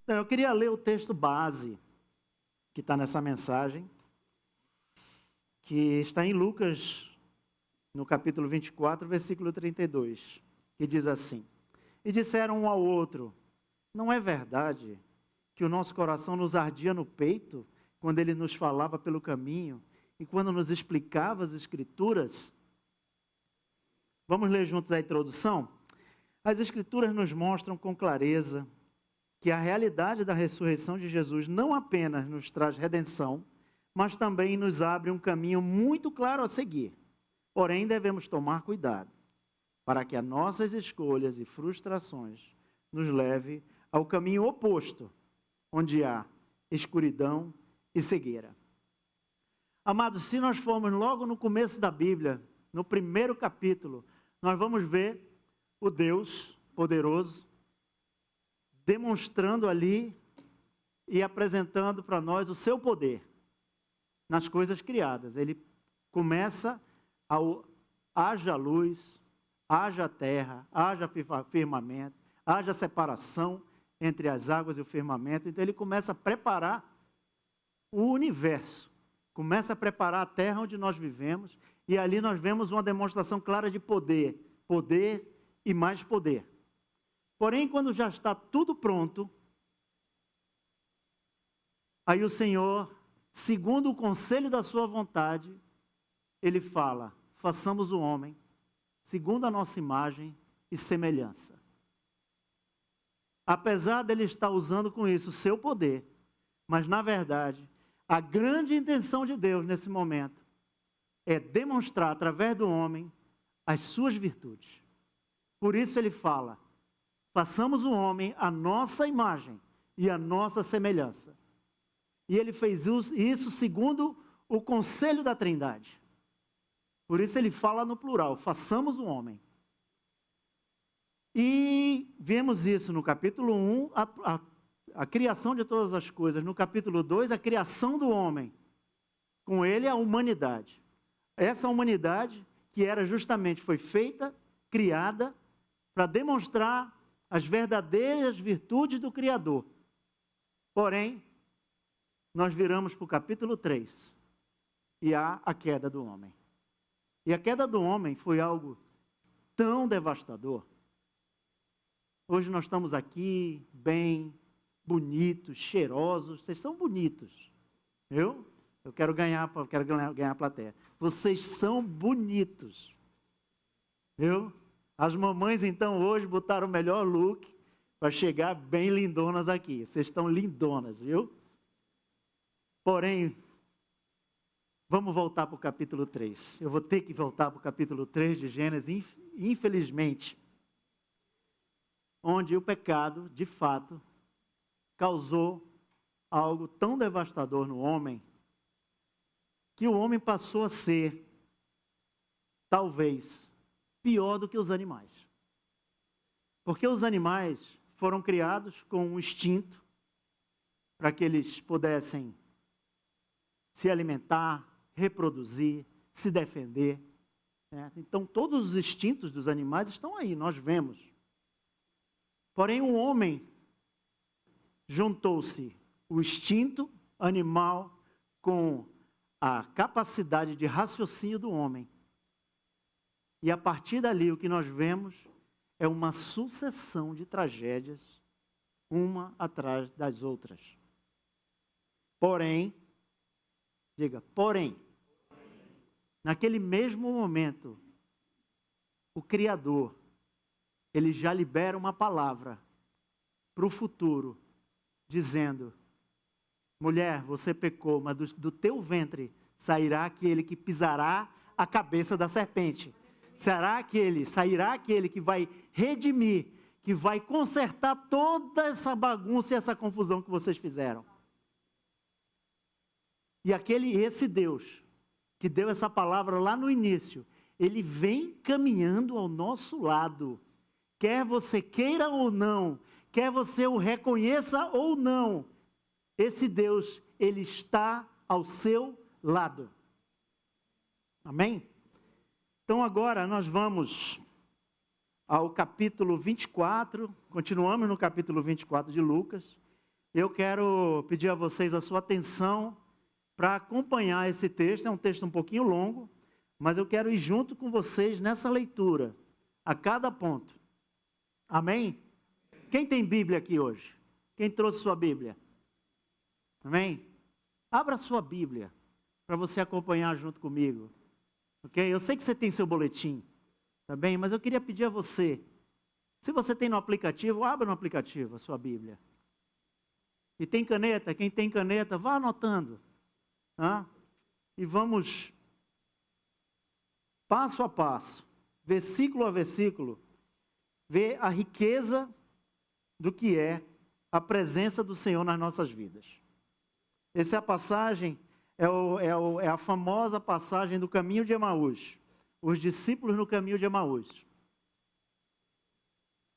Então, eu queria ler o texto base que está nessa mensagem, que está em Lucas, no capítulo 24, versículo 32, que diz assim: E disseram um ao outro: Não é verdade que o nosso coração nos ardia no peito quando ele nos falava pelo caminho e quando nos explicava as Escrituras? Vamos ler juntos a introdução? As Escrituras nos mostram com clareza que a realidade da ressurreição de Jesus não apenas nos traz redenção, mas também nos abre um caminho muito claro a seguir. Porém, devemos tomar cuidado para que as nossas escolhas e frustrações nos leve ao caminho oposto, onde há escuridão e cegueira. Amados, se nós formos logo no começo da Bíblia, no primeiro capítulo, nós vamos ver o Deus poderoso demonstrando ali e apresentando para nós o seu poder nas coisas criadas. Ele começa ao haja luz, haja terra, haja firmamento, haja separação entre as águas e o firmamento. Então ele começa a preparar o universo, começa a preparar a terra onde nós vivemos, e ali nós vemos uma demonstração clara de poder, poder e mais poder. Porém, quando já está tudo pronto, aí o Senhor, segundo o conselho da sua vontade, ele fala: façamos o homem segundo a nossa imagem e semelhança. Apesar dele estar usando com isso o seu poder, mas na verdade, a grande intenção de Deus nesse momento é demonstrar através do homem as suas virtudes. Por isso ele fala: façamos o homem à nossa imagem e à nossa semelhança. E ele fez isso segundo o conselho da Trindade. Por isso ele fala no plural: façamos o homem. E vemos isso no capítulo 1, a criação de todas as coisas. No capítulo 2, a criação do homem. Com ele, a humanidade. Essa humanidade que era justamente, foi feita, criada, para demonstrar as verdadeiras virtudes do Criador. Porém, nós viramos para o capítulo 3 e há a queda do homem. E a queda do homem foi algo tão devastador. Hoje nós estamos aqui, bem, bonitos, cheirosos. Vocês são bonitos, viu? Eu quero ganhar a plateia. Vocês são bonitos, viu? As mamães, então, hoje botaram o melhor look para chegar bem lindonas aqui. Vocês estão lindonas, viu? Porém, vamos voltar para o capítulo 3. Eu vou ter que voltar para o capítulo 3 de Gênesis, infelizmente, onde o pecado, de fato, causou algo tão devastador no homem, que o homem passou a ser, talvez, pior do que os animais. Porque os animais foram criados com um instinto para que eles pudessem se alimentar, reproduzir, se defender. Né? Então, todos os instintos dos animais estão aí, nós vemos. Porém, o homem juntou-se o instinto animal com a capacidade de raciocínio do homem. E a partir dali, o que nós vemos é uma sucessão de tragédias, uma atrás das outras. Porém, diga, porém, naquele mesmo momento, o Criador, ele já libera uma palavra para o futuro, dizendo: mulher, você pecou, mas do teu ventre sairá aquele que pisará a cabeça da serpente. Sairá aquele que vai redimir, que vai consertar toda essa bagunça e essa confusão que vocês fizeram. E esse Deus, que deu essa palavra lá no início, ele vem caminhando ao nosso lado. Quer você queira ou não, quer você o reconheça ou não, esse Deus, ele está ao seu lado. Amém? Então agora nós vamos ao capítulo 24, continuamos no capítulo 24 de Lucas, Eu quero pedir a vocês a sua atenção para acompanhar esse texto. É um texto um pouquinho longo, mas eu quero ir junto com vocês nessa leitura, a cada ponto. Amém? Quem tem Bíblia aqui hoje? Quem trouxe sua Bíblia? Amém? Abra sua Bíblia para você acompanhar junto comigo. Ok? Eu sei que você tem seu boletim, tá bem? Mas eu queria pedir a você, se você tem no aplicativo, abra no aplicativo a sua Bíblia. E tem caneta? Quem tem caneta, vá anotando. Tá? E vamos, passo a passo, versículo a versículo, ver a riqueza do que é a presença do Senhor nas nossas vidas. Essa é a passagem, é a famosa passagem do caminho de Emaús. Os discípulos no caminho de Emaús.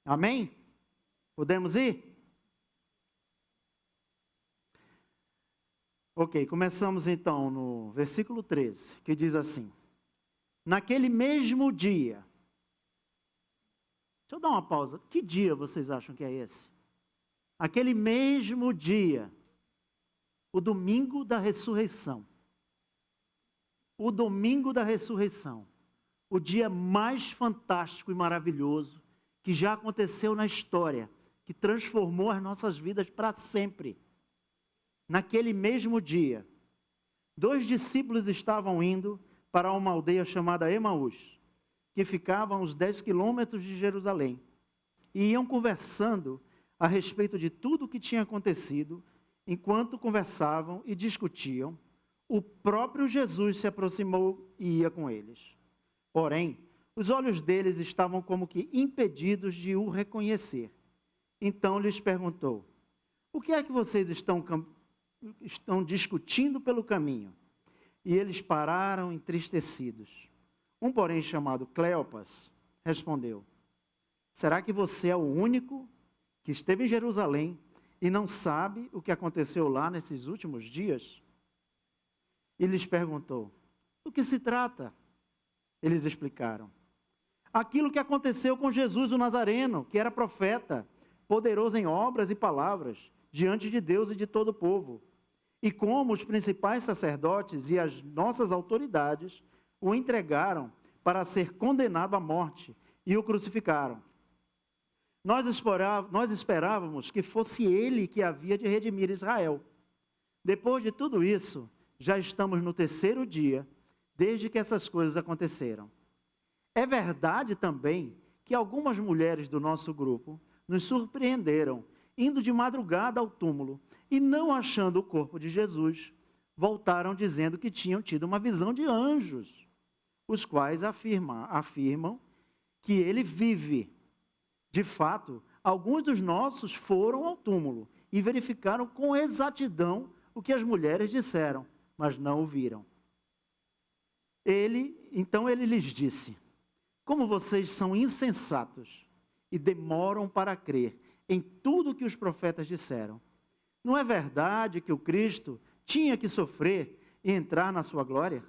Amém? Podemos ir? Ok, começamos então no versículo 13, que diz assim: naquele mesmo dia. Deixa eu dar uma pausa. Que dia vocês acham que é esse? Aquele mesmo dia, o domingo da ressurreição. O domingo da ressurreição. O dia mais fantástico e maravilhoso que já aconteceu na história, que transformou as nossas vidas para sempre. Naquele mesmo dia, 2 discípulos estavam indo para uma aldeia chamada Emaús, que ficava a uns 10 quilômetros de Jerusalém, e iam conversando a respeito de tudo o que tinha acontecido. Enquanto conversavam e discutiam, o próprio Jesus se aproximou e ia com eles. Porém, os olhos deles estavam como que impedidos de o reconhecer. Então lhes perguntou: o que é que vocês estão discutindo pelo caminho? E eles pararam entristecidos. Um, porém, chamado Cleopas, respondeu: será que você é o único que esteve em Jerusalém e não sabe o que aconteceu lá nesses últimos dias? E lhes perguntou: do que se trata? Eles explicaram: aquilo que aconteceu com Jesus o Nazareno, que era profeta, poderoso em obras e palavras, diante de Deus e de todo o povo. E como os principais sacerdotes e as nossas autoridades o entregaram para ser condenado à morte e o crucificaram. Nós esperávamos que fosse ele que havia de redimir Israel. Depois de tudo isso, já estamos no 3º dia, desde que essas coisas aconteceram. É verdade também que algumas mulheres do nosso grupo nos surpreenderam, indo de madrugada ao túmulo, e não achando o corpo de Jesus, voltaram dizendo que tinham tido uma visão de anjos, os quais afirmam que ele vive. De fato, alguns dos nossos foram ao túmulo e verificaram com exatidão o que as mulheres disseram, mas não o viram. Então ele lhes disse: como vocês são insensatos e demoram para crer em tudo que os profetas disseram. Não é verdade que o Cristo tinha que sofrer e entrar na sua glória?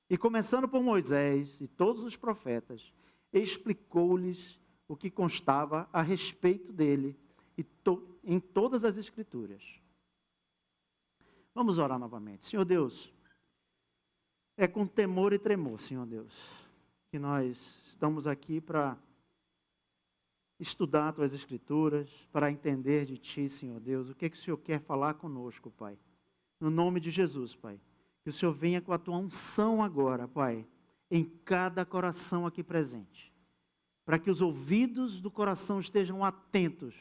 E começando por Moisés e todos os profetas, explicou-lhes o que constava a respeito dele em todas as Escrituras. Vamos orar novamente. Senhor Deus, é com temor e tremor, Senhor Deus, que nós estamos aqui para estudar Tuas Escrituras, para entender de Ti, Senhor Deus, o que o Senhor quer falar conosco, Pai. No nome de Jesus, Pai, que o Senhor venha com a Tua unção agora, Pai, em cada coração aqui presente, para que os ouvidos do coração estejam atentos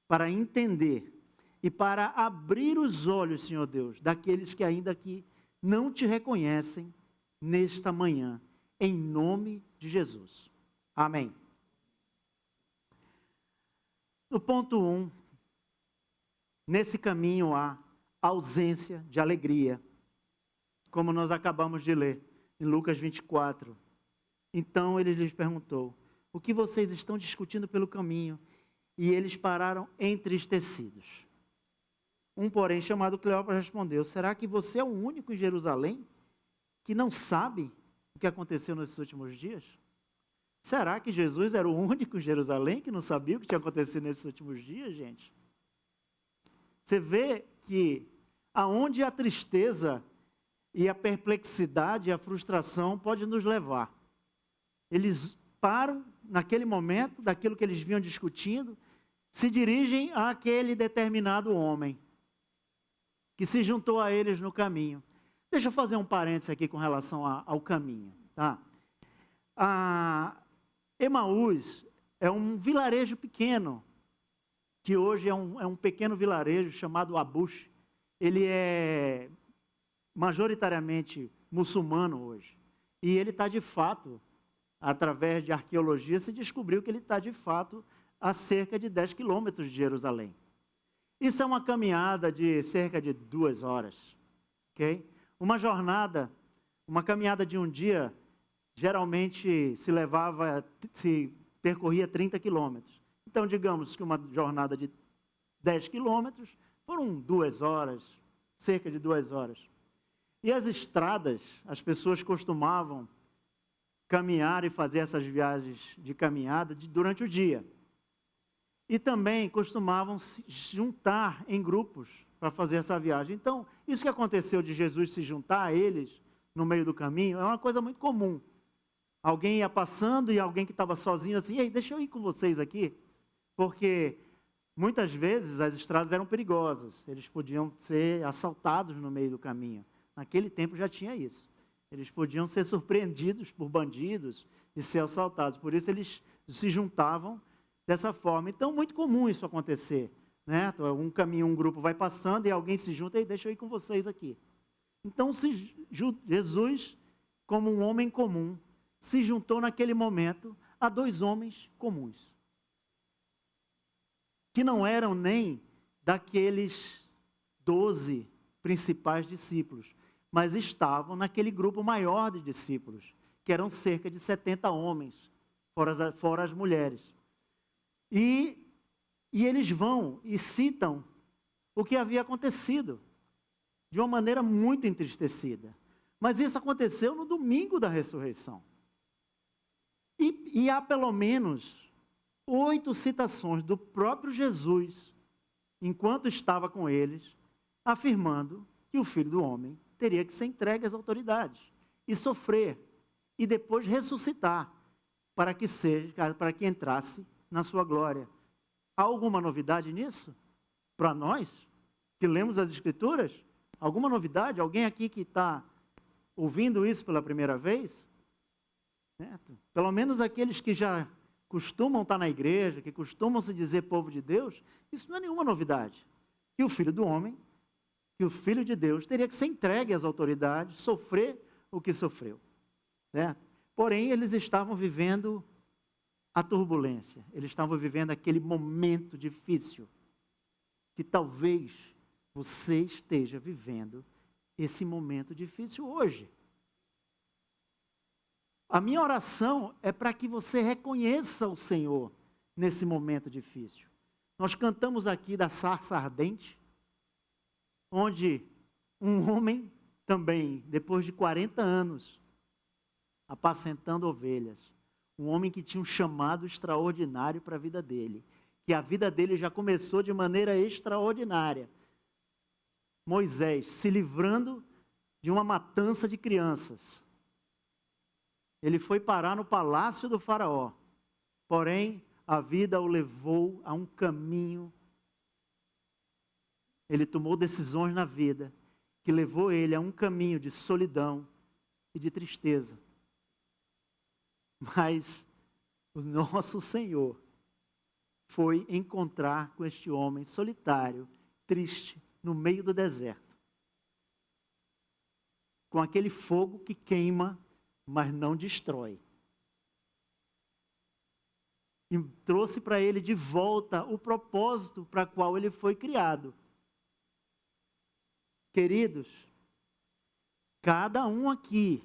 para entender e para abrir os olhos, Senhor Deus, daqueles que ainda aqui não Te reconhecem nesta manhã, em nome de Jesus. Amém. No ponto 1, nesse caminho há ausência de alegria, como nós acabamos de ler em Lucas 24. Então ele lhes perguntou: o que vocês estão discutindo pelo caminho? E eles pararam entristecidos. Um, porém, chamado Cleopas, respondeu: será que você é o único em Jerusalém que não sabe o que aconteceu nesses últimos dias? Será que Jesus era o único em Jerusalém que não sabia o que tinha acontecido nesses últimos dias, gente? Você vê que aonde a tristeza e a perplexidade e a frustração pode nos levar. Eles param naquele momento, daquilo que eles vinham discutindo, se dirigem àquele determinado homem que se juntou a eles no caminho. Deixa eu fazer um parênteses aqui com relação ao caminho. Tá? Emaús é um vilarejo pequeno, que hoje é um pequeno vilarejo chamado Abush. Ele é majoritariamente muçulmano hoje. E ele está de fato, através de arqueologia, se descobriu que ele está de fato a cerca de 10 quilômetros de Jerusalém. Isso é uma caminhada de cerca de 2 horas. Okay? Uma caminhada de um dia, geralmente se percorria 30 quilômetros. Então, digamos que uma jornada de 10 quilômetros foram 2 horas, cerca de 2 horas. E as estradas, as pessoas costumavam caminhar e fazer essas viagens de caminhada durante o dia. E também costumavam se juntar em grupos para fazer essa viagem. Então, isso que aconteceu de Jesus se juntar a eles no meio do caminho é uma coisa muito comum. Alguém ia passando e alguém que estava sozinho assim, ei, deixa eu ir com vocês aqui, porque muitas vezes as estradas eram perigosas, eles podiam ser assaltados no meio do caminho. Naquele tempo já tinha isso. Eles podiam ser surpreendidos por bandidos e ser assaltados. Por isso eles se juntavam dessa forma. Então, muito comum isso acontecer. Né? Um grupo vai passando e alguém se junta e deixa eu ir com vocês aqui. Então, Jesus, como um homem comum, se juntou naquele momento a 2 homens comuns. Que não eram nem daqueles 12 principais discípulos, mas estavam naquele grupo maior de discípulos, que eram cerca de 70 homens, fora as mulheres. E eles vão e citam o que havia acontecido, de uma maneira muito entristecida. Mas isso aconteceu no domingo da ressurreição. E há pelo menos 8 citações do próprio Jesus, enquanto estava com eles, afirmando que o Filho do Homem teria que ser entregue às autoridades e sofrer, e depois ressuscitar, para que entrasse na sua glória. Há alguma novidade nisso? Para nós, que lemos as Escrituras? Alguma novidade? Alguém aqui que está ouvindo isso pela primeira vez? Certo? Pelo menos aqueles que já costumam estar na igreja, que costumam se dizer povo de Deus, isso não é nenhuma novidade. Que o Filho do Homem, que o Filho de Deus teria que ser entregue às autoridades, sofrer o que sofreu. Certo? Porém, eles estavam vivendo a turbulência, eles estavam vivendo aquele momento difícil, que talvez você esteja vivendo esse momento difícil hoje. A minha oração é para que você reconheça o Senhor nesse momento difícil. Nós cantamos aqui da sarça ardente, onde um homem também, depois de 40 anos, apacentando ovelhas, um homem que tinha um chamado extraordinário para a vida dele, que a vida dele já começou de maneira extraordinária. Moisés se livrando de uma matança de crianças. Ele foi parar no palácio do faraó, porém a vida o levou a um caminho. Ele tomou decisões na vida que levou ele a um caminho de solidão e de tristeza. Mas o nosso Senhor foi encontrar com este homem solitário, triste, no meio do deserto, com aquele fogo que queima, mas não destrói. E trouxe para ele de volta o propósito para o qual ele foi criado. Queridos, cada um aqui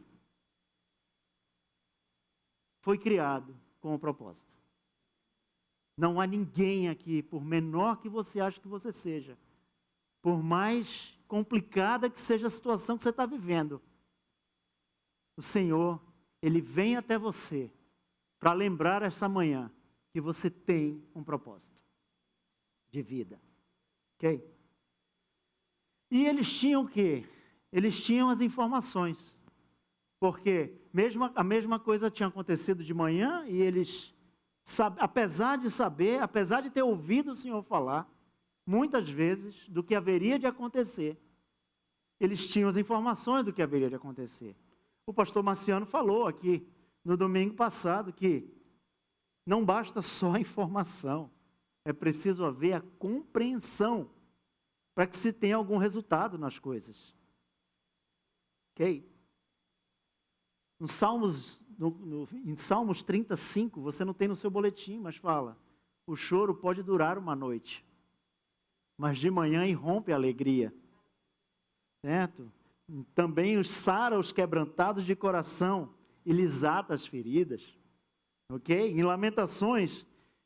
foi criado com um propósito. Não há ninguém aqui, por menor que você ache que você seja, por mais complicada que seja a situação que você está vivendo, o Senhor, Ele vem até você para lembrar essa manhã que você tem um propósito de vida. Ok? E eles tinham o quê? Eles tinham as informações. Porque a mesma coisa tinha acontecido de manhã e eles, apesar de saber, apesar de ter ouvido o Senhor falar, muitas vezes, do que haveria de acontecer, eles tinham as informações do que haveria de acontecer. O pastor Marciano falou aqui no domingo passado que não basta só a informação, é preciso haver a compreensão para que se tenha algum resultado nas coisas. Ok? Em Salmos 35, você não tem no seu boletim, mas fala: o choro pode durar uma noite, mas de manhã irrompe a alegria. Certo? Também sara os quebrantados de coração e lhes ata as feridas. Ok? Em Lamentações,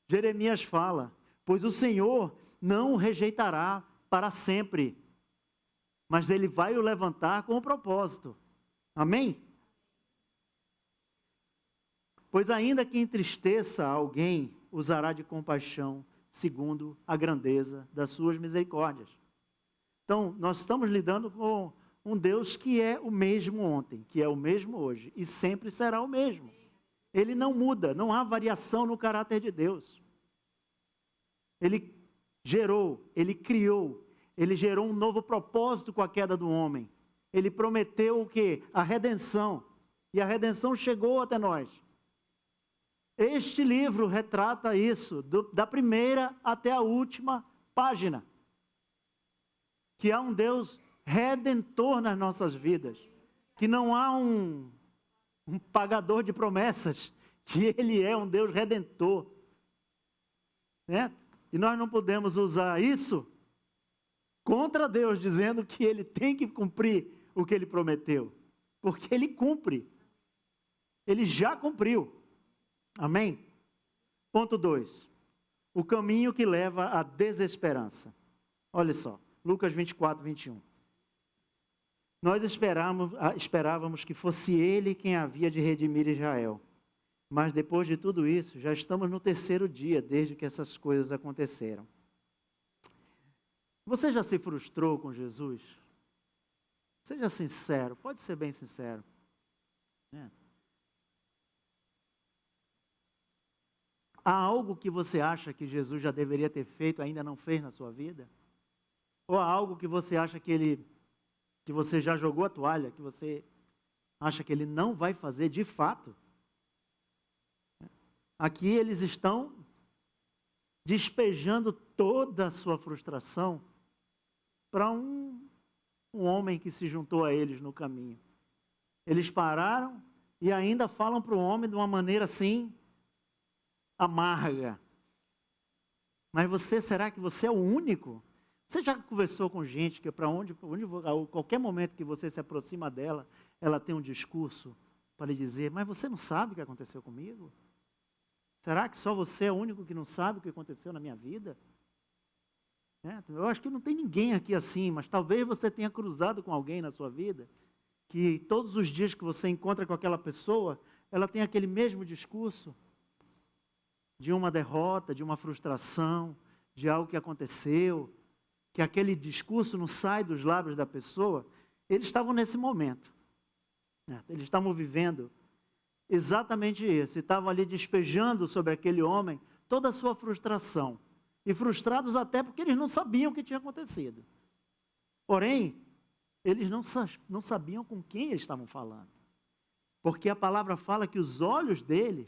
Jeremias fala: pois o Senhor não o rejeitará para sempre, mas Ele vai o levantar com o propósito. Amém? Pois ainda que entristeça alguém, usará de compaixão, segundo a grandeza das suas misericórdias. Então, nós estamos lidando com um Deus que é o mesmo ontem, que é o mesmo hoje, e sempre será o mesmo. Ele não muda, não há variação no caráter de Deus. Ele gerou, Ele criou, Ele gerou um novo propósito com a queda do homem. Ele prometeu o quê? A redenção. E a redenção chegou até nós. Este livro retrata isso, da primeira até a última página. Que há um Deus redentor nas nossas vidas. Que não há um pagador de promessas. Que Ele é um Deus redentor. Certo? E nós não podemos usar isso contra Deus, dizendo que Ele tem que cumprir o que Ele prometeu. Porque Ele cumpre. Ele já cumpriu. Amém? Ponto 2. O caminho que leva à desesperança. Olha só, Lucas 24, 21. Nós esperávamos que fosse Ele quem havia de redimir Israel. Mas depois de tudo isso, já estamos no 3º dia, desde que essas coisas aconteceram. Você já se frustrou com Jesus? Seja sincero, pode ser bem sincero. Há algo que você acha que Jesus já deveria ter feito e ainda não fez na sua vida? Ou há algo que você acha que você já jogou a toalha, que você acha que Ele não vai fazer de fato? Aqui eles estão despejando toda a sua frustração para um homem que se juntou a eles no caminho. Eles pararam e ainda falam para o homem de uma maneira assim, amarga. Mas será que você é o único? Você já conversou com gente que a qualquer momento que você se aproxima dela, ela tem um discurso para lhe dizer: mas você não sabe o que aconteceu comigo? Será que só você é o único que não sabe o que aconteceu na minha vida? Eu acho que não tem ninguém aqui assim, mas talvez você tenha cruzado com alguém na sua vida, que todos os dias que você encontra com aquela pessoa, ela tem aquele mesmo discurso de uma derrota, de uma frustração, de algo que aconteceu, que aquele discurso não sai dos lábios da pessoa. Eles estavam nesse momento. Eles estavam vivendo exatamente isso. E estavam ali despejando sobre aquele homem toda a sua frustração. E frustrados até porque eles não sabiam o que tinha acontecido. Porém, eles não sabiam com quem eles estavam falando. Porque a palavra fala que os olhos deles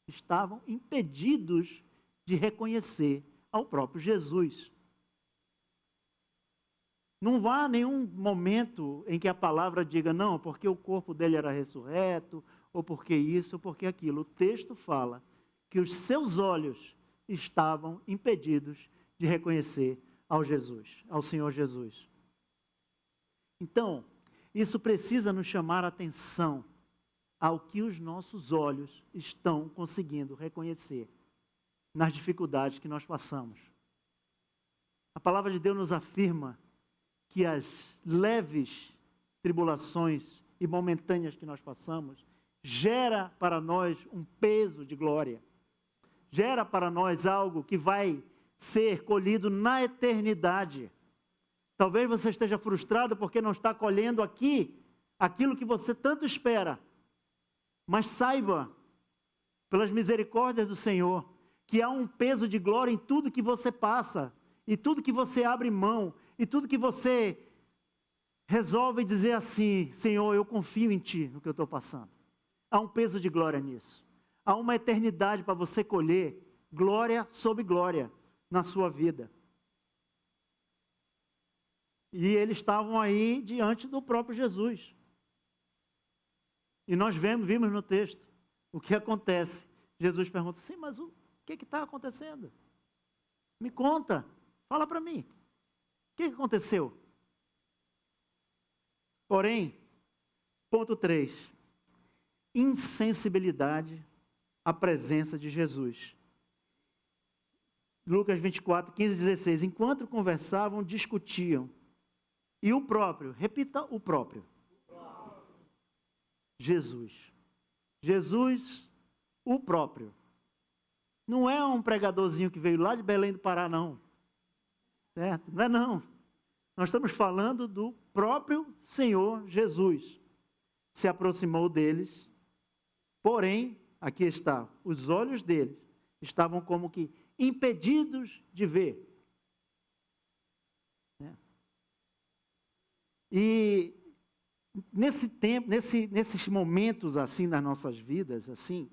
estavam impedidos de reconhecer ao próprio Jesus. Não vá nenhum momento em que a palavra diga: não, porque o corpo dele era ressurreto, ou porque isso, ou porque aquilo. O texto fala que os seus olhos estavam impedidos de reconhecer ao Senhor Jesus. Então, isso precisa nos chamar a atenção ao que os nossos olhos estão conseguindo reconhecer nas dificuldades que nós passamos. A palavra de Deus nos afirma que as leves tribulações e momentâneas que nós passamos gera para nós um peso de glória, gera para nós algo que vai ser colhido na eternidade. Talvez você esteja frustrado porque não está colhendo aqui aquilo que você tanto espera. Mas saiba, pelas misericórdias do Senhor, que há um peso de glória em tudo que você passa, e tudo que você abre mão, e tudo que você resolve dizer assim: Senhor, eu confio em Ti, no que eu estou passando. Há um peso de glória nisso. Há uma eternidade para você colher glória sobre glória na sua vida. E eles estavam aí diante do próprio Jesus. E nós vimos no texto o que acontece. Jesus pergunta assim: mas o que está acontecendo? Me conta, fala para mim. O que aconteceu? Porém, ponto 3. Insensibilidade à presença de Jesus. Lucas 24, 15 e 16. Enquanto conversavam, discutiam. E o próprio, repita o próprio. Jesus. Jesus, o próprio. Não é um pregadorzinho que veio lá de Belém do Pará, não. Certo? Não é não. Nós estamos falando do próprio Senhor Jesus. Se aproximou deles, porém, aqui está, os olhos deles estavam como que impedidos de ver. E nesse tempo, nesses momentos assim nas nossas vidas, assim,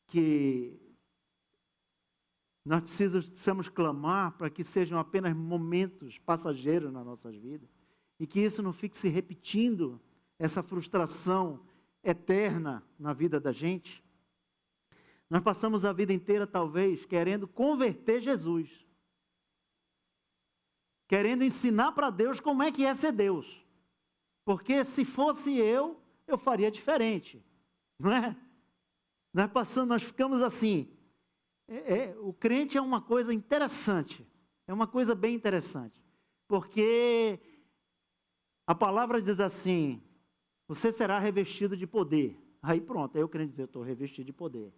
que nós precisamos clamar para que sejam apenas momentos passageiros nas nossas vidas, e que isso não fique se repetindo, essa frustração eterna na vida da gente. Nós passamos a vida inteira, talvez, querendo converter Jesus, querendo ensinar para Deus como é que é ser Deus, porque se fosse eu faria diferente, não é? Nós ficamos assim. O crente é uma coisa interessante, é uma coisa bem interessante, porque a palavra diz assim: você será revestido de poder. Aí pronto, aí o crente diz: eu estou revestido de poder.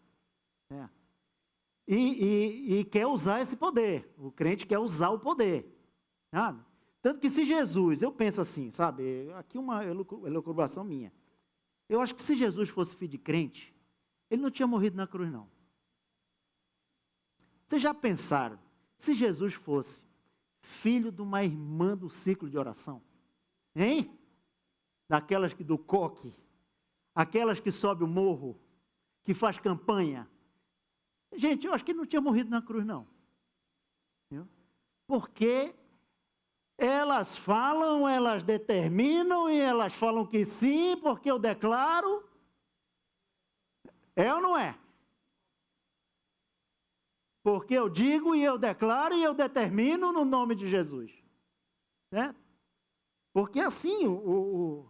E quer usar esse poder, o crente quer usar o poder, sabe? Tanto que se Jesus, eu penso assim, sabe, aqui uma elucubração minha, eu acho que se Jesus fosse filho de crente, ele não tinha morrido na cruz, não. Vocês já pensaram, se Jesus fosse filho de uma irmã do ciclo de oração? Hein? Daquelas que do coque, aquelas que sobe o morro, que faz campanha. Gente, eu acho que ele não tinha morrido na cruz, não. Porque elas falam, elas determinam e elas falam que sim, porque eu declaro. É ou não é? Porque eu digo e eu declaro e eu determino no nome de Jesus. Certo? Porque assim o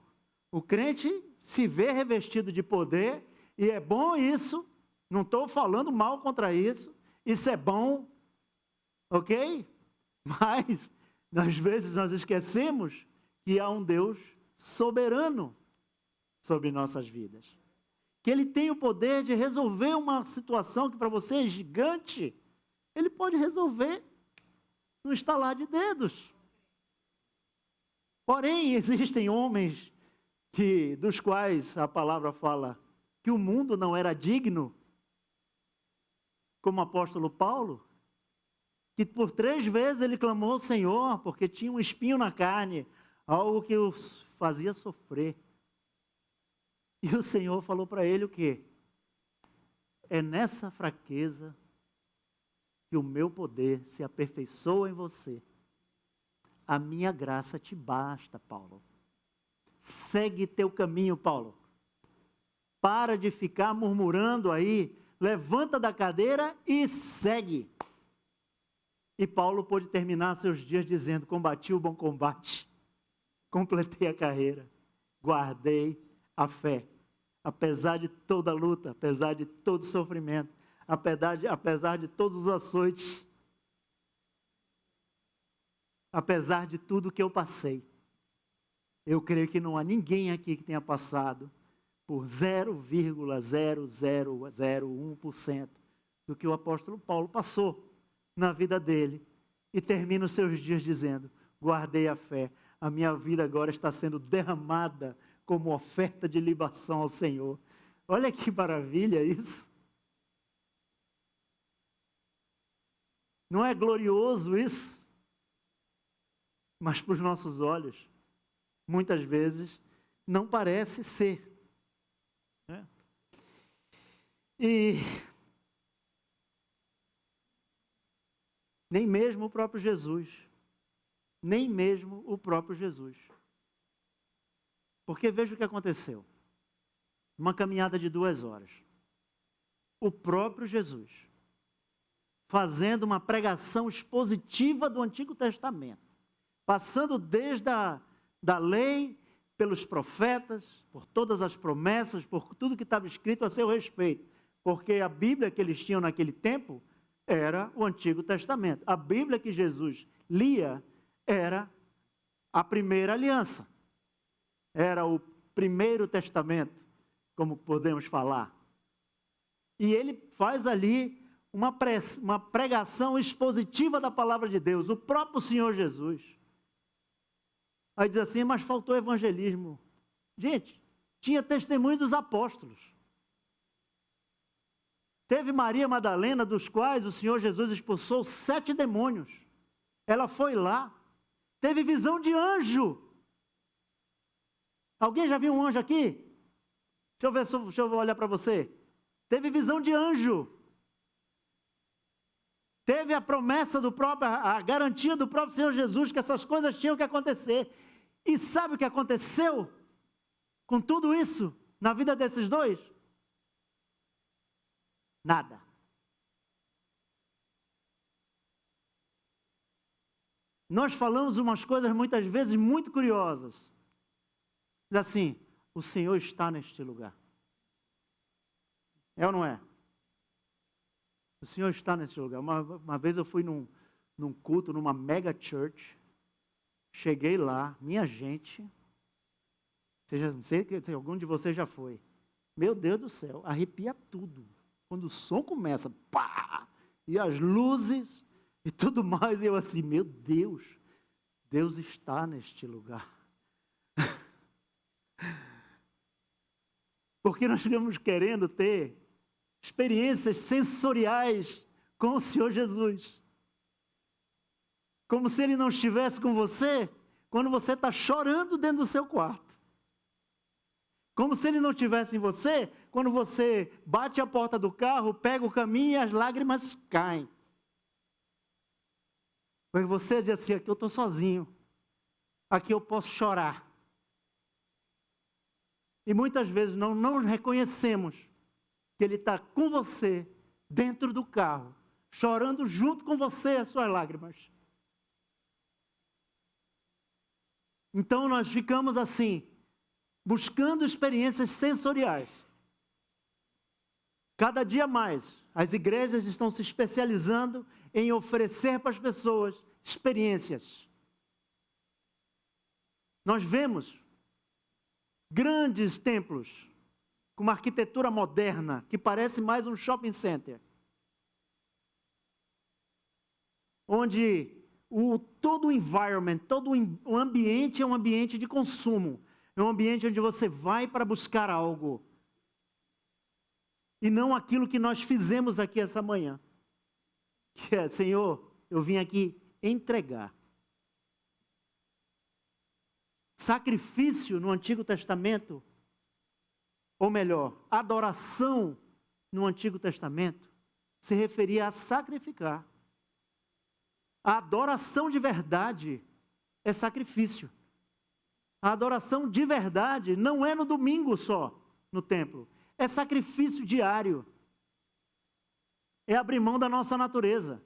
crente se vê revestido de poder, e é bom isso, não estou falando mal contra isso, isso é bom, ok? Mas, às vezes, nós esquecemos que há um Deus soberano sobre nossas vidas. Que Ele tem o poder de resolver uma situação que para você é gigante, Ele pode resolver no estalar de dedos. Porém, existem homens dos quais a palavra fala que o mundo não era digno, como o apóstolo Paulo, que por 3 vezes ele clamou ao Senhor, porque tinha um espinho na carne, algo que o fazia sofrer. E o Senhor falou para ele o quê? É nessa fraqueza que o meu poder se aperfeiçoa em você. A minha graça te basta, Paulo. Segue teu caminho, Paulo. Para de ficar murmurando aí, levanta da cadeira e segue. E Paulo pôde terminar seus dias dizendo: combati o bom combate, completei a carreira, guardei a fé. Apesar de toda luta, apesar de todo sofrimento, apesar de todos os açoites, apesar de tudo que eu passei, eu creio que não há ninguém aqui que tenha passado por 0,0001% do que o apóstolo Paulo passou na vida dele, e termina os seus dias dizendo: guardei a fé. A minha vida agora está sendo derramada como oferta de libação ao Senhor. Olha que maravilha isso. Não é glorioso isso? Mas para os nossos olhos, muitas vezes, não parece ser. Né? E nem mesmo o próprio Jesus. Nem mesmo o próprio Jesus. Porque veja o que aconteceu. Uma caminhada de 2 horas. O próprio Jesus, fazendo uma pregação expositiva do Antigo Testamento, passando desde da lei, pelos profetas, por todas as promessas, por tudo que estava escrito a seu respeito. Porque a Bíblia que eles tinham naquele tempo era o Antigo Testamento. A Bíblia que Jesus lia era a primeira aliança. Era o primeiro testamento, como podemos falar. E ele faz ali uma pregação expositiva da palavra de Deus, o próprio Senhor Jesus. Aí diz assim, mas faltou evangelismo. Gente, tinha testemunho dos apóstolos. Teve Maria Madalena, dos quais o Senhor Jesus expulsou 7 demônios. Ela foi lá, teve visão de anjo. Alguém já viu um anjo aqui? Deixa eu olhar para você. Teve visão de anjo. Teve a promessa do próprio, a garantia do próprio Senhor Jesus que essas coisas tinham que acontecer. E sabe o que aconteceu com tudo isso na vida desses dois? Nada. Nós falamos umas coisas muitas vezes muito curiosas. Diz assim, o Senhor está neste lugar. É ou não é? O Senhor está nesse lugar. Uma vez eu fui num culto, numa mega church. Cheguei lá, minha gente. Não sei se algum de vocês já foi. Meu Deus do céu, arrepia tudo. Quando o som começa, pá! E as luzes e tudo mais. E eu assim, meu Deus, Deus está neste lugar. Porque nós estamos querendo ter experiências sensoriais com o Senhor Jesus. Como se Ele não estivesse com você quando você está chorando dentro do seu quarto. Como se Ele não estivesse em você quando você bate a porta do carro, pega o caminho e as lágrimas caem. Quando você diz assim, aqui eu estou sozinho, aqui eu posso chorar. E muitas vezes não reconhecemos que Ele está com você, dentro do carro, chorando junto com você as suas lágrimas. Então nós ficamos assim, buscando experiências sensoriais. Cada dia mais, as igrejas estão se especializando em oferecer para as pessoas experiências. Nós vemos grandes templos com uma arquitetura moderna, que parece mais um shopping center. Onde todo o environment, todo o ambiente é um ambiente de consumo. É um ambiente onde você vai para buscar algo. E não aquilo que nós fizemos aqui essa manhã. Que é, Senhor, eu vim aqui entregar. Sacrifício no Antigo Testamento, ou melhor, adoração no Antigo Testamento, se referia a sacrificar. A adoração de verdade é sacrifício. A adoração de verdade não é no domingo só, no templo. É sacrifício diário. É abrir mão da nossa natureza,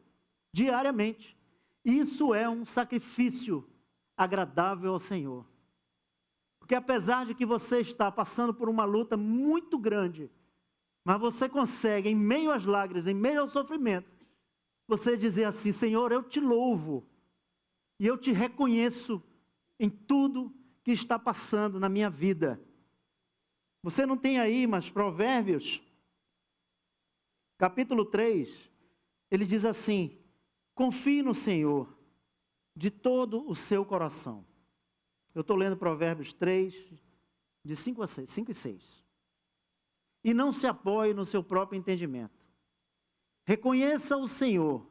diariamente. Isso é um sacrifício agradável ao Senhor. Porque apesar de que você está passando por uma luta muito grande, mas você consegue, em meio às lágrimas, em meio ao sofrimento, você dizer assim, Senhor, eu te louvo, e eu te reconheço em tudo que está passando na minha vida. Você não tem aí, mas Provérbios, capítulo 3, ele diz assim, confie no Senhor, de todo o seu coração. Eu estou lendo Provérbios 3, de 5 e 6. E não se apoie no seu próprio entendimento. Reconheça o Senhor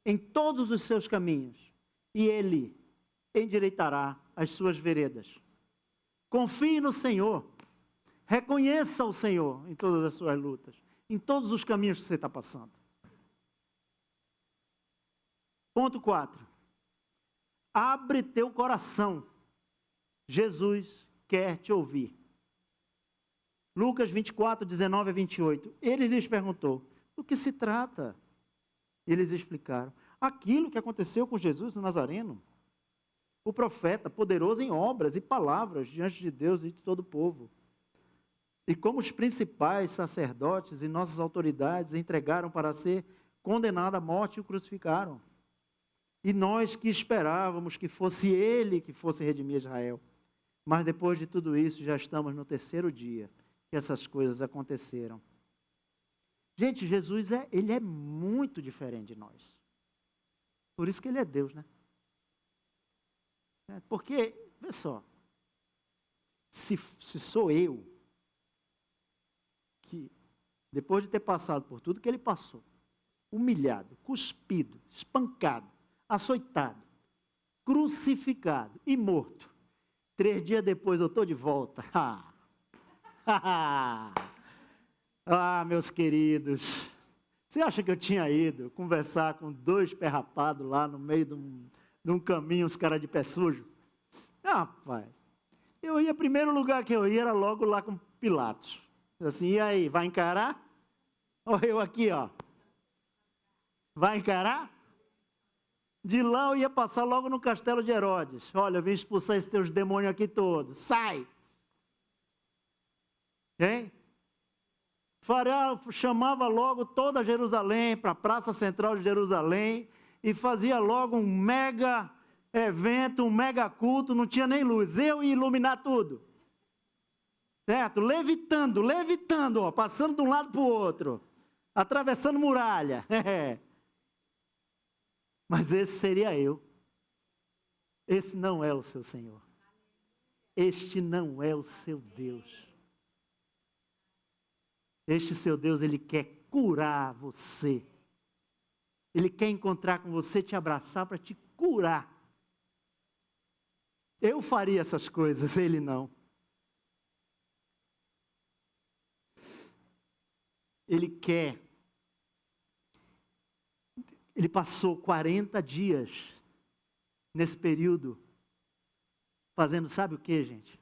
em todos os seus caminhos, e Ele endireitará as suas veredas. Confie no Senhor. Reconheça o Senhor em todas as suas lutas, em todos os caminhos que você está passando. Ponto 4. Abre teu coração. Jesus quer te ouvir. Lucas 24, 19 a 28. Ele lhes perguntou, do que se trata? Eles explicaram, aquilo que aconteceu com Jesus o Nazareno, o profeta, poderoso em obras e palavras diante de Deus e de todo o povo. E como os principais sacerdotes e nossas autoridades entregaram para ser condenado à morte e o crucificaram. E nós que esperávamos que fosse ele que fosse redimir Israel. Mas depois de tudo isso, já estamos no 3º dia que essas coisas aconteceram. Gente, Jesus ele é muito diferente de nós. Por isso que ele é Deus, né? Porque, vê só, se sou eu, que depois de ter passado por tudo que ele passou, humilhado, cuspido, espancado, açoitado, crucificado e morto, 3 dias depois eu estou de volta. Meus queridos, você acha que eu tinha ido conversar com 2 pé rapados lá no meio de um caminho, os caras de pé sujo? Rapaz, eu ia, primeiro lugar que eu ia era logo lá com Pilatos. Assim, e aí, vai encarar? Olha eu aqui, ó. Vai encarar? De lá eu ia passar logo no castelo de Herodes. Olha, eu vim expulsar esses teus demônios aqui todos. Sai! Hein? Faraó chamava logo toda Jerusalém para a praça central de Jerusalém e fazia logo um mega evento, um mega culto, não tinha nem luz. Eu ia iluminar tudo. Certo? Levitando, ó, passando de um lado para o outro, atravessando muralha. Mas esse seria eu. Esse não é o seu Senhor. Este não é o seu Deus. Este seu Deus, ele quer curar você. Ele quer encontrar com você, te abraçar para te curar. Eu faria essas coisas, ele não. Ele quer. Ele passou 40 dias nesse período fazendo, sabe o que, gente?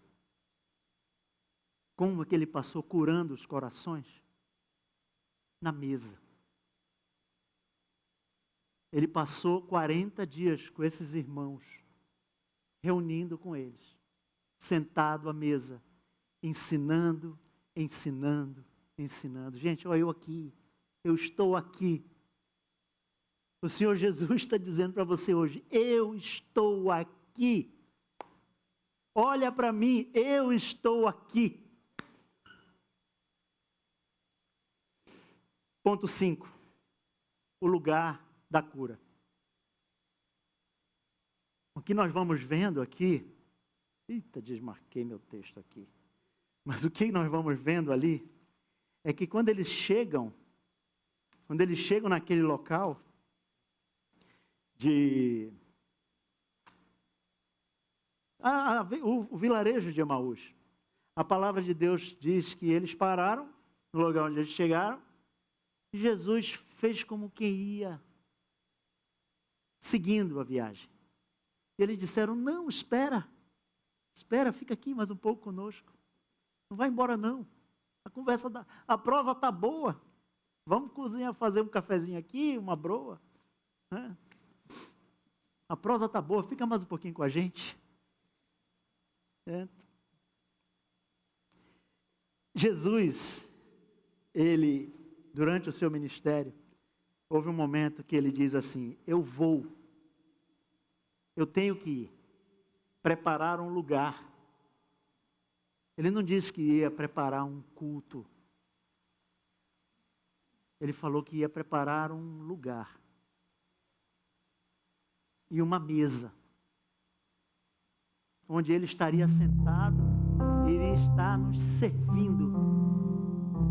Como é que ele passou curando os corações? Na mesa. Ele passou 40 dias com esses irmãos, reunindo com eles, sentado à mesa, ensinando. Gente, olha eu aqui, eu estou aqui. O Senhor Jesus está dizendo para você hoje, eu estou aqui. Olha para mim, eu estou aqui. Ponto 5. O lugar da cura. O que nós vamos vendo aqui, desmarquei meu texto aqui. Mas o que nós vamos vendo ali é que quando eles chegam naquele local o vilarejo de Emaús, a palavra de Deus diz que eles pararam no lugar onde eles chegaram, e Jesus fez como que ia seguindo a viagem. E eles disseram, não, espera, fica aqui mais um pouco conosco. Não vai embora não. A prosa está boa. Vamos cozinhar, fazer um cafezinho aqui, uma broa. Né? A prosa está boa, fica mais um pouquinho com a gente. Jesus, ele, durante o seu ministério, houve um momento que ele diz assim, eu tenho que ir, preparar um lugar. Ele não disse que ia preparar um culto. Ele falou que ia preparar um lugar. E uma mesa. onde Ele estaria sentado e iria estar nos servindo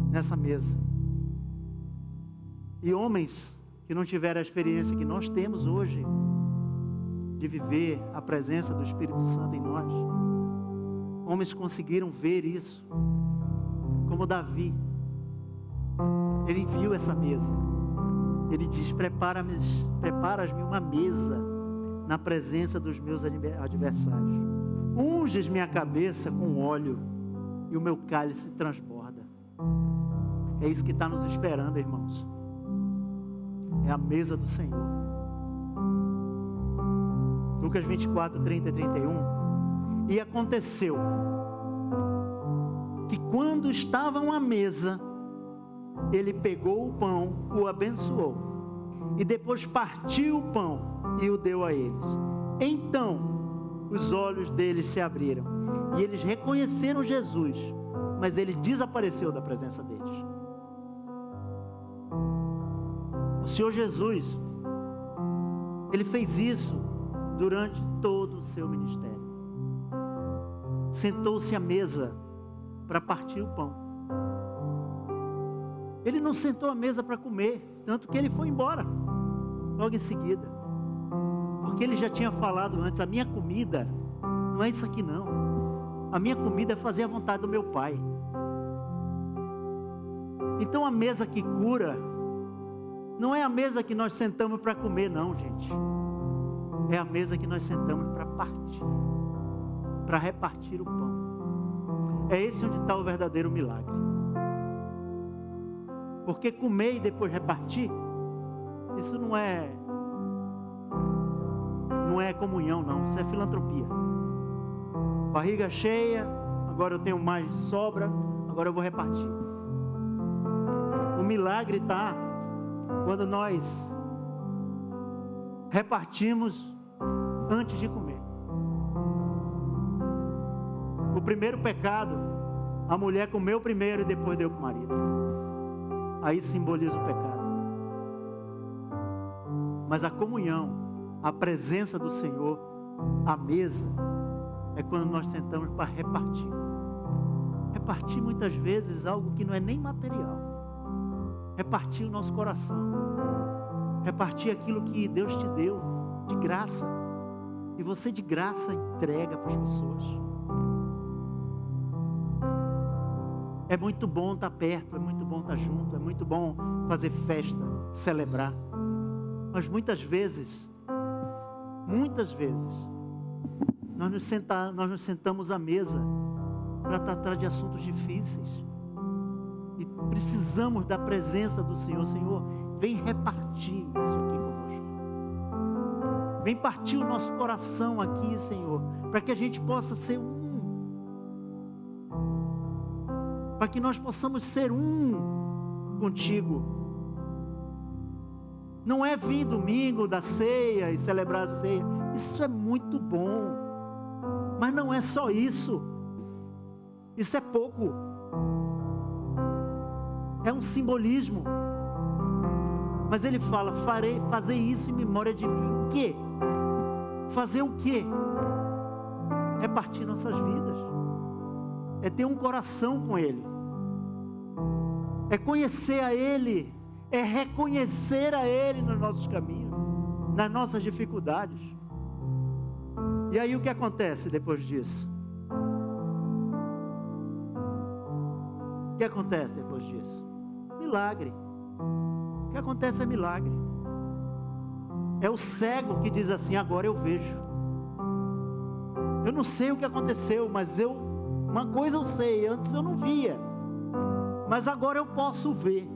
nessa mesa. E homens que não tiveram a experiência que nós temos hoje, de viver a presença do Espírito Santo em nós, homens conseguiram ver isso, como Davi. Ele viu essa mesa. Ele diz: preparas-me uma mesa na presença dos meus adversários. Unges minha cabeça com óleo e o meu cálice transborda. É isso que está nos esperando, irmãos. É a mesa do Senhor. Lucas 24, 30 e 31. E aconteceu que quando estavam à mesa, ele pegou o pão, o abençoou, e depois partiu o pão e o deu a eles. Então os olhos deles se abriram e eles reconheceram Jesus, mas ele desapareceu da presença deles. O Senhor Jesus, Ele fez isso durante todo o seu ministério. Sentou-se à mesa para partir o pão. Ele não sentou à mesa para comer, tanto que ele foi embora logo em seguida, porque ele já tinha falado antes: a minha comida não é isso aqui não, a minha comida é fazer a vontade do meu Pai. Então a mesa que cura não é a mesa que nós sentamos para comer, não, gente. É a mesa que nós sentamos para partir, para repartir o pão. É esse onde está o verdadeiro milagre. Porque comer e depois repartir, isso não é comunhão, não. Isso é filantropia. Barriga cheia, agora eu tenho mais de sobra, agora eu vou repartir. O milagre está quando nós repartimos antes de comer. O primeiro pecado, a mulher comeu primeiro e depois deu para o marido. Aí simboliza o pecado. Mas a comunhão, a presença do Senhor, a mesa, é quando nós sentamos para repartir. Repartir muitas vezes algo que não é nem material. Repartir o nosso coração. Repartir aquilo que Deus te deu de graça. E você de graça entrega para as pessoas. É muito bom estar perto, é muito bom estar junto, é muito bom fazer festa, celebrar. Mas muitas vezes, nós nos sentamos à mesa para tratar de assuntos difíceis. E precisamos da presença do Senhor. Senhor, vem repartir isso aqui conosco. Vem partir o nosso coração aqui, Senhor, para que a gente possa ser um. Para que nós possamos ser um contigo. Não é vir domingo da ceia e celebrar a ceia. Isso é muito bom. Mas não é só isso. Isso é pouco. É um simbolismo. Mas ele fala: fazer isso em memória de mim. O quê? Fazer o quê? Repartir nossas vidas. É ter um coração com Ele. É conhecer a Ele. É reconhecer a Ele nos nossos caminhos, nas nossas dificuldades. E aí o que acontece depois disso? O que acontece depois disso? Milagre. O que acontece é milagre. É o cego que diz assim: agora eu vejo. Eu não sei o que aconteceu, mas uma coisa eu sei, antes eu não via, mas agora eu posso ver.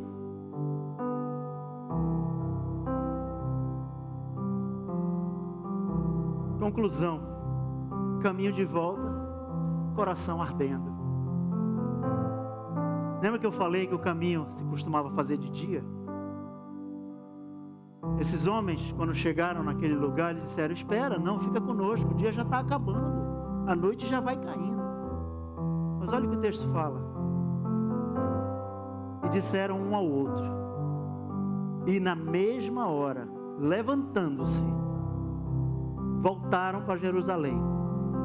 Conclusão: caminho de volta, coração ardendo. Lembra que eu falei que o caminho se costumava fazer de dia? Esses homens, quando chegaram naquele lugar, eles disseram: espera, não, fica conosco, o dia já está acabando, a noite já vai caindo. Mas olha o que o texto fala. E disseram um ao outro, e na mesma hora, levantando-se, voltaram para Jerusalém,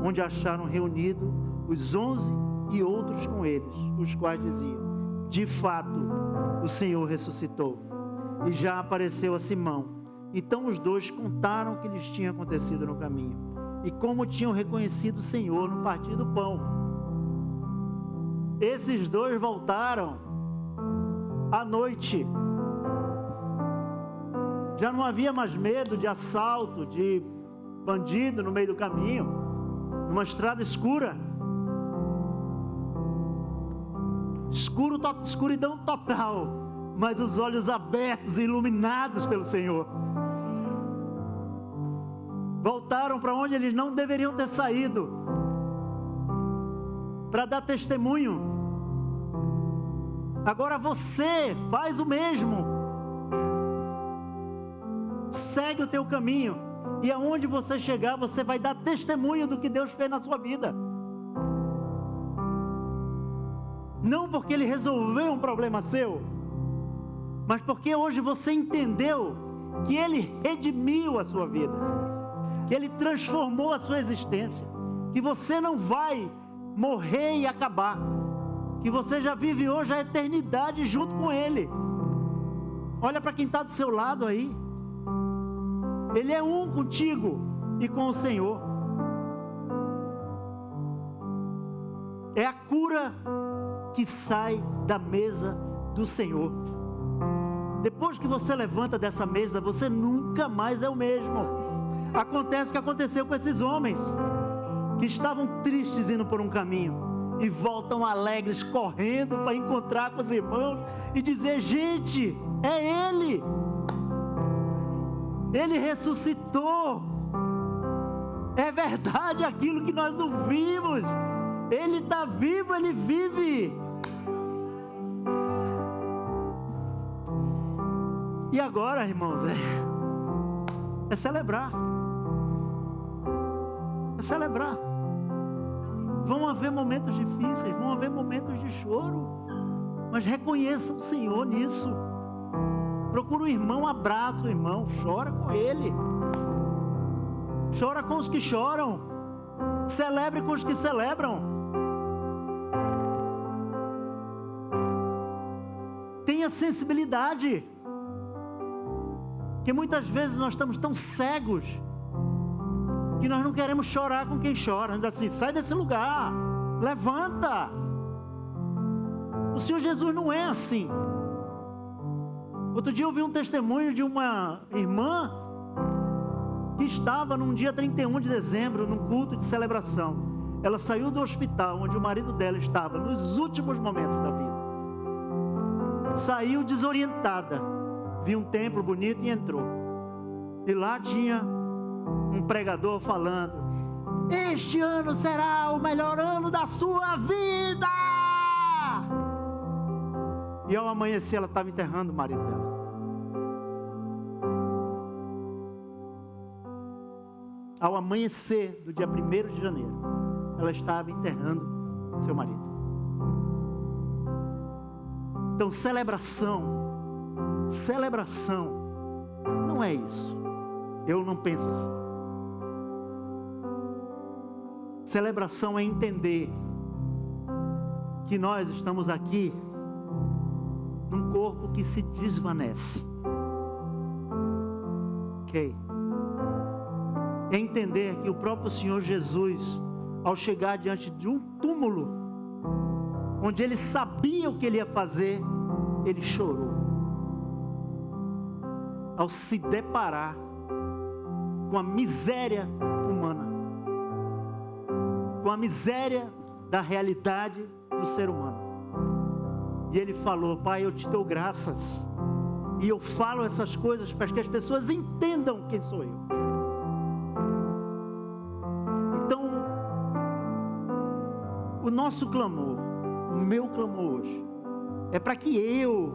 onde acharam reunido os 11 e outros com eles, os quais diziam: de fato, o Senhor ressuscitou e já apareceu a Simão. Então os dois contaram o que lhes tinha acontecido no caminho e como tinham reconhecido o Senhor no partir do pão. Esses dois voltaram à noite. Já não havia mais medo de assalto, de bandido no meio do caminho, numa estrada escura. Escuridão total, mas os olhos abertos e iluminados pelo Senhor. Voltaram para onde eles não deveriam ter saído, para dar testemunho. Agora você faz o mesmo. Segue o teu caminho, e aonde você chegar, você vai dar testemunho do que Deus fez na sua vida. Não porque Ele resolveu um problema seu, mas porque hoje você entendeu que Ele redimiu a sua vida, que Ele transformou a sua existência, que você não vai morrer e acabar, que você já vive hoje a eternidade junto com Ele. Olha para quem está do seu lado aí. Ele é um contigo e com o Senhor. É a cura que sai da mesa do Senhor. Depois que você levanta dessa mesa, você nunca mais é o mesmo. Acontece o que aconteceu com esses homens, que estavam tristes indo por um caminho, e voltam alegres, correndo para encontrar com os irmãos, e dizer: gente, é Ele. Ele ressuscitou. É verdade aquilo que nós ouvimos. Ele está vivo, Ele vive. E agora, irmãos, é celebrar. É celebrar. Vão haver momentos difíceis, vão haver momentos de choro, mas reconheçam o Senhor nisso. Procura um irmão, abraça o irmão, chora com ele. Chora com os que choram. Celebre com os que celebram. Tenha sensibilidade. Porque muitas vezes nós estamos tão cegos que nós não queremos chorar com quem chora. Nós dizemos assim: sai desse lugar, levanta. O Senhor Jesus não é assim. Outro dia eu vi um testemunho de uma irmã que estava num dia 31 de dezembro, num culto de celebração. Ela saiu do hospital onde o marido dela estava, nos últimos momentos da vida. Saiu desorientada, viu um templo bonito e entrou. E lá tinha um pregador falando: este ano será o melhor ano da sua vida. E ao amanhecer ela estava enterrando o marido dela. Ao amanhecer do dia 1º de janeiro, ela estava enterrando seu marido. Então celebração não é isso. Eu não penso assim. Celebração é entender que nós estamos aqui num corpo que se desvanece. Ok? É entender que o próprio Senhor Jesus, ao chegar diante de um túmulo, onde Ele sabia o que Ele ia fazer, Ele chorou. Ao se deparar com a miséria humana, com a miséria da realidade do ser humano. E Ele falou: Pai, eu te dou graças, e eu falo essas coisas para que as pessoas entendam quem sou eu. Então, o nosso clamor, o meu clamor hoje, é para que eu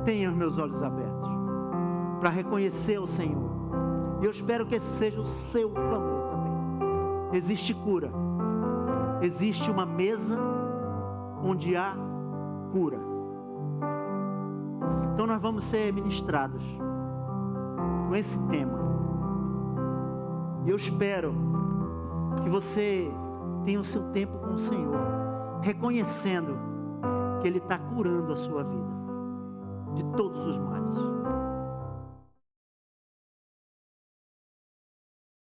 tenha os meus olhos abertos, para reconhecer o Senhor. E eu espero que esse seja o seu clamor também. Existe cura, existe uma mesa onde há cura. Então nós vamos ser ministrados com esse tema. E eu espero que você tenha o seu tempo com o Senhor, reconhecendo que Ele está curando a sua vida de todos os males.